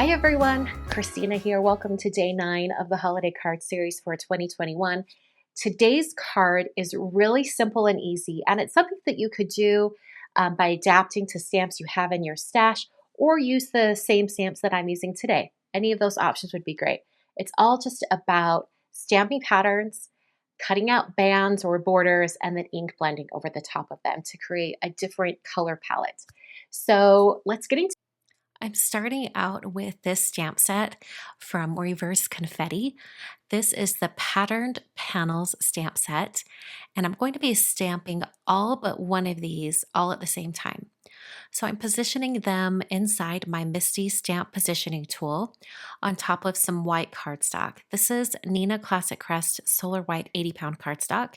Hi everyone, Christina here. Welcome to day 9 of the holiday card series for 2021. Today's card is really simple and easy, and it's something that you could do by adapting to stamps you have in your stash or use the same stamps that I'm using today. Any of those options would be great. It's all just about stamping patterns, cutting out bands or borders, and then ink blending over the top of them to create a different color palette. So let's get into I'm starting out with this stamp set from Reverse Confetti. This is the Patterned Panels stamp set, and I'm going to be stamping all but one of these all at the same time. So I'm positioning them inside my MISTI stamp positioning tool on top of some white cardstock. This is Neenah Classic Crest Solar White 80-pound cardstock,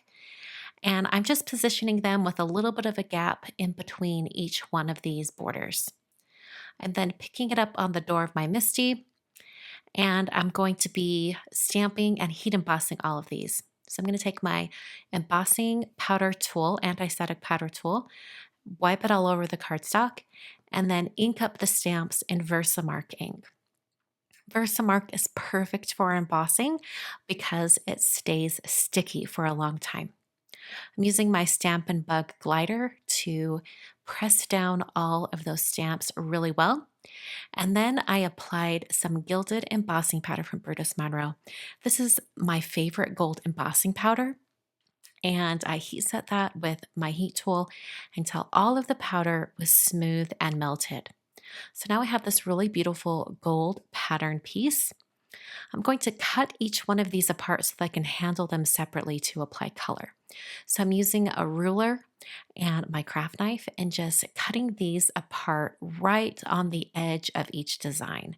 and I'm just positioning them with a little bit of a gap in between each one of these borders. I'm then picking it up on the door of my MISTI, and I'm going to be stamping and heat embossing all of these. So I'm going to take my embossing powder tool, anti-static powder tool, wipe it all over the cardstock, and then ink up the stamps in Versamark ink. Versamark is perfect for embossing because it stays sticky for a long time. I'm using my Stampin' Bug glider to press down all of those stamps really well. And then I applied some gilded embossing powder from Brutus Monroe. This is my favorite gold embossing powder. And I heat set that with my heat tool until all of the powder was smooth and melted. So now I have this really beautiful gold pattern piece. I'm going to cut each one of these apart so that I can handle them separately to apply color. So I'm using a ruler and my craft knife and just cutting these apart right on the edge of each design.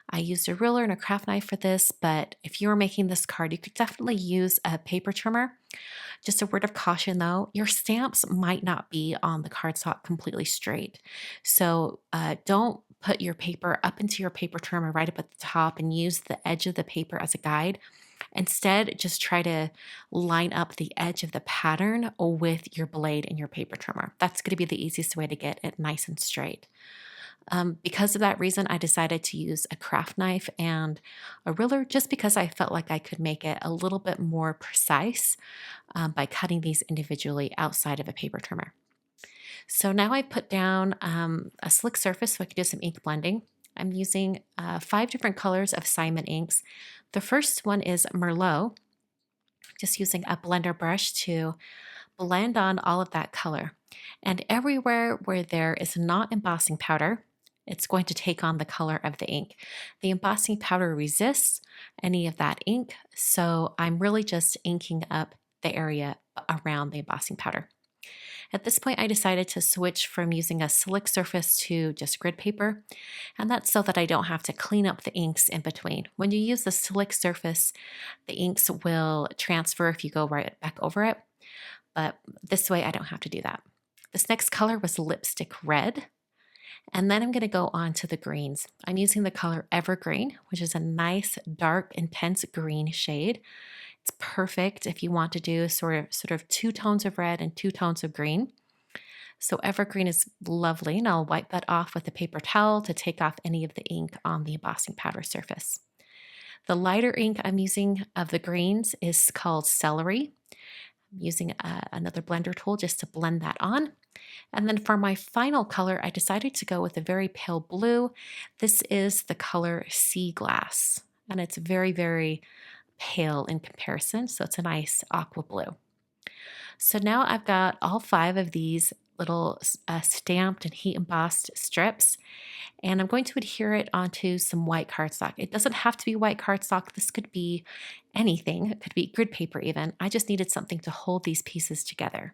I used a ruler and a craft knife for this, but if you were making this card, you could definitely use a paper trimmer. Just a word of caution though, your stamps might not be on the cardstock completely straight. So don't put your paper up into your paper trimmer right up at the top and use the edge of the paper as a guide. Instead, just try to line up the edge of the pattern with your blade and your paper trimmer. That's going to be the easiest way to get it nice and straight. Because of that reason, I decided to use a craft knife and a ruler just because I felt like I could make it a little bit more precise by cutting these individually outside of a paper trimmer. So now I put down a slick surface so I could do some ink blending. I'm using 5 different colors of Simon inks. The first one is Merlot, just using a blender brush to blend on all of that color. And everywhere where there is not embossing powder, it's going to take on the color of the ink. The embossing powder resists any of that ink, so I'm really just inking up the area around the embossing powder. At this point, I decided to switch from using a slick surface to just grid paper, and that's so that I don't have to clean up the inks in between. When you use the slick surface, the inks will transfer if you go right back over it, but this way I don't have to do that. This next color was Lipstick Red, and then I'm going to go on to the greens. I'm using the color Evergreen, which is a nice, dark, intense green shade. It's perfect if you want to do sort of 2 tones of red and 2 tones of green. So Evergreen is lovely, and I'll wipe that off with a paper towel to take off any of the ink on the embossing powder surface. The lighter ink I'm using of the greens is called Celery. I'm using another blender tool just to blend that on. And then for my final color, I decided to go with a very pale blue. This is the color Sea Glass, and it's very, very pale in comparison, so it's a nice aqua blue. So now I've got all 5 of these little stamped and heat embossed strips, and I'm going to adhere it onto some white cardstock. It doesn't have to be white cardstock. This could be anything. It could be grid paper even. I just needed something to hold these pieces together.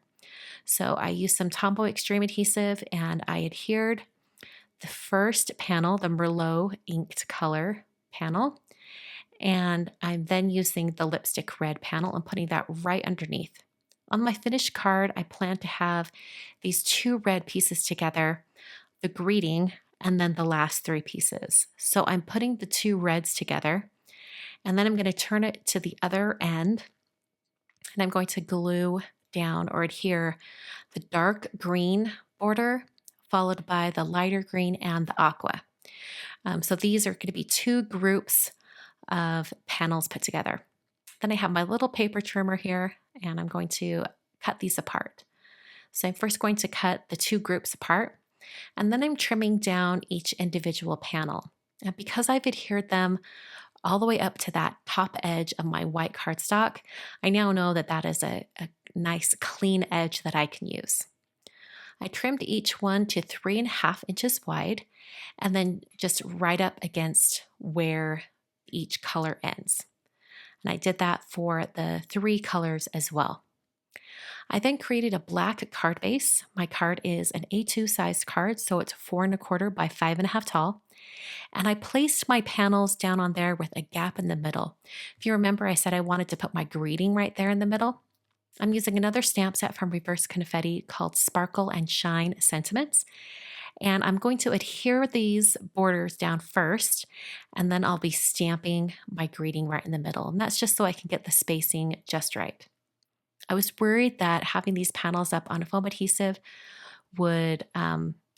So I used some Tombow Extreme adhesive and I adhered the first panel, the Merlot inked color panel, and I'm then using the Lipstick Red panel and putting that right underneath. On my finished card, I plan to have these 2 red pieces together, the greeting, and then the last 3 pieces. So I'm putting the 2 reds together, and then I'm going to turn it to the other end, and I'm going to glue down or adhere the dark green border followed by the lighter green and the aqua. So these are going to be 2 groups of panels put together. Then I have my little paper trimmer here, and I'm going to cut these apart. So I'm first going to cut the 2 groups apart, and then I'm trimming down each individual panel. And because I've adhered them all the way up to that top edge of my white cardstock, I now know that that is a nice clean edge that I can use. I trimmed each one to 3.5 inches wide, and then just right up against where each color ends. And I did that for the 3 colors as well. I then created a black card base. My card is an A2 sized card, so it's 4.25 by 5.5 tall. And I placed my panels down on there with a gap in the middle. If you remember, I said I wanted to put my greeting right there in the middle. I'm using another stamp set from Reverse Confetti called Sparkle and Shine Sentiments. And I'm going to adhere these borders down first, and then I'll be stamping my greeting right in the middle. And that's just so I can get the spacing just right. I was worried that having these panels up on a foam adhesive would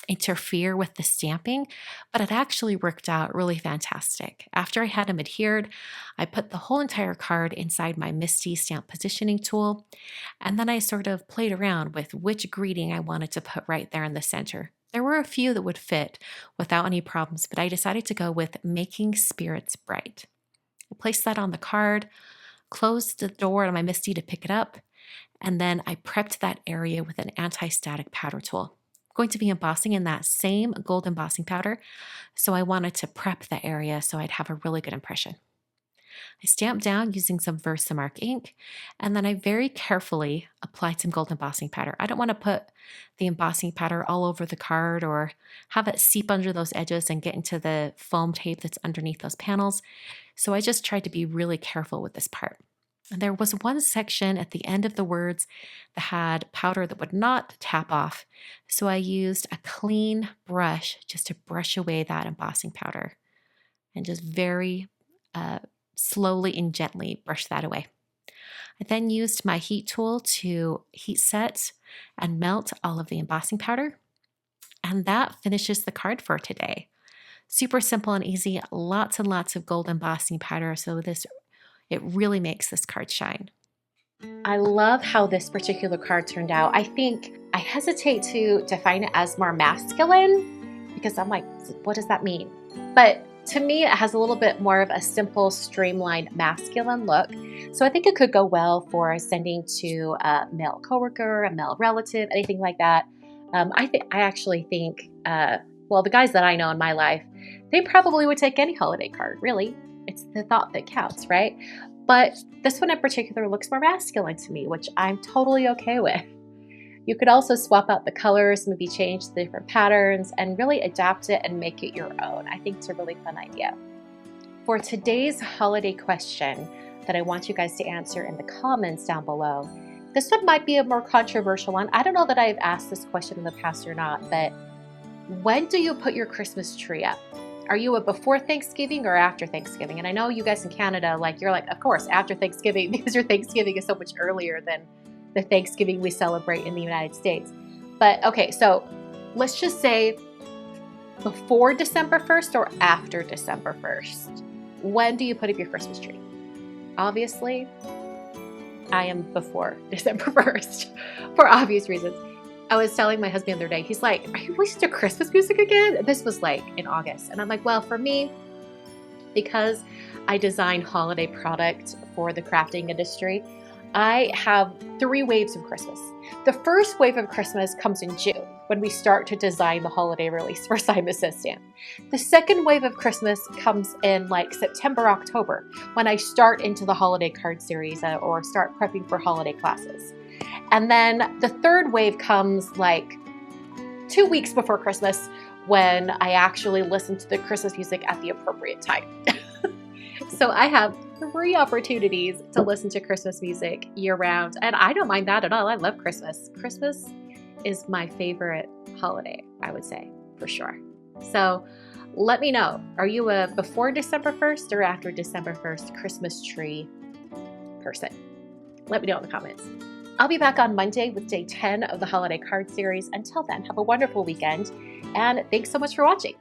interfere with the stamping, but it actually worked out really fantastic. After I had them adhered, I put the whole entire card inside my MISTI stamp positioning tool, and then I sort of played around with which greeting I wanted to put right there in the center. There were a few that would fit without any problems, but I decided to go with Making Spirits Bright. I placed that on the card, closed the door on my MISTI to pick it up, and then I prepped that area with an anti-static powder tool. I'm going to be embossing in that same gold embossing powder, so I wanted to prep the area so I'd have a really good impression. I stamped down using some Versamark ink, and then I very carefully applied some gold embossing powder. I don't want to put the embossing powder all over the card or have it seep under those edges and get into the foam tape that's underneath those panels, so I just tried to be really careful with this part. And there was one section at the end of the words that had powder that would not tap off, so I used a clean brush just to brush away that embossing powder and just very slowly and gently brush that away. I then used my heat tool to heat set and melt all of the embossing powder, and that finishes the card for today. Super simple and easy, lots and lots of gold embossing powder, so it really makes this card shine. I love how this particular card turned out. I think I hesitate to define it as more masculine because I'm like, what does that mean? But to me, it has a little bit more of a simple, streamlined, masculine look. So I think it could go well for sending to a male coworker, a male relative, anything like that. I actually think, the guys that I know in my life, they probably would take any holiday card, really. It's the thought that counts, right? But this one in particular looks more masculine to me, which I'm totally okay with. You could also swap out the colors, maybe change the different patterns, and really adapt it and make it your own. I think it's a really fun idea. For today's holiday question that I want you guys to answer in the comments down below, this one might be a more controversial one. I don't know that I've asked this question in the past or not, but when do you put your Christmas tree up? Are you a before Thanksgiving or after Thanksgiving? And I know you guys in Canada, you're like, of course, after Thanksgiving, because your Thanksgiving is so much earlier than the Thanksgiving we celebrate in the United States. But okay, so let's just say before December 1st or after December 1st. When do you put up your Christmas tree? Obviously, I am before December 1st for obvious reasons. I was telling my husband the other day, he's like, are you listening to Christmas music again? This was in August. And I'm like, well, for me, because I design holiday product for the crafting industry, I have 3 waves of Christmas. The first wave of Christmas comes in June when we start to design the holiday release for Simon Says Stan. The second wave of Christmas comes in September, October, when I start into the holiday card series or start prepping for holiday classes. And then the third wave comes 2 weeks before Christmas when I actually listen to the Christmas music at the appropriate time. So I have 3 opportunities to listen to Christmas music year round, and I don't mind that at all. I love Christmas. Christmas is my favorite holiday, I would say, for sure. So let me know, are you a before December 1st or after December 1st Christmas tree person? Let me know in the comments. I'll be back on Monday with day 10 of the holiday card series. Until then, have a wonderful weekend, and thanks so much for watching.